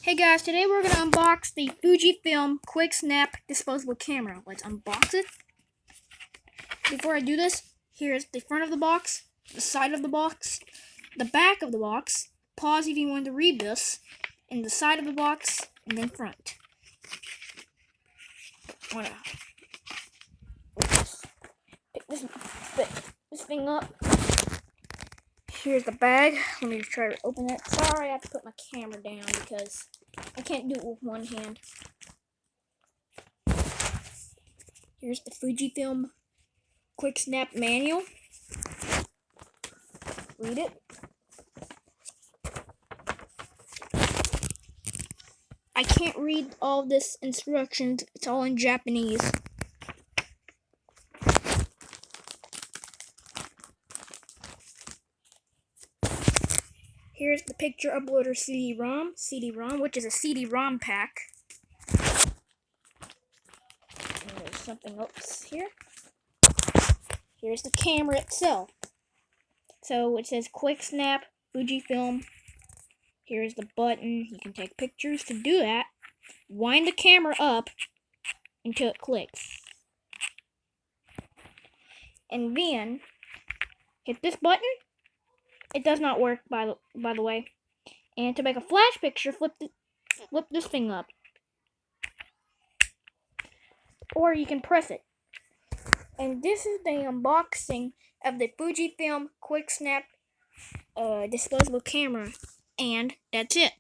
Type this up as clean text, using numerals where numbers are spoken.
Hey guys, today we're going to unbox the Fujifilm Quicksnap disposable camera. Let's unbox it. Before I do this, here's the front of the box, the side of the box, the back of the box, pause if you want to read this, and the side of the box, and then front. I want to pick this thing up. Here's the bag. Let me try to open it. Sorry, I have to put my camera down because I can't do it with one hand. Here's the Fujifilm Quicksnap manual. Read it. I can't read all this instructions. It's all in Japanese. Here's the picture uploader CD ROM, which is a CD ROM pack. And there's something else here. Here's the camera itself. So it says Quicksnap Fujifilm. Here's the button. You can take pictures. To do that, wind the camera up until it clicks. And then hit this button. It does not work, by the way. And to make a flash picture, flip this thing up. Or you can press it. And this is the unboxing of the Fujifilm Quicksnap disposable camera. And that's it.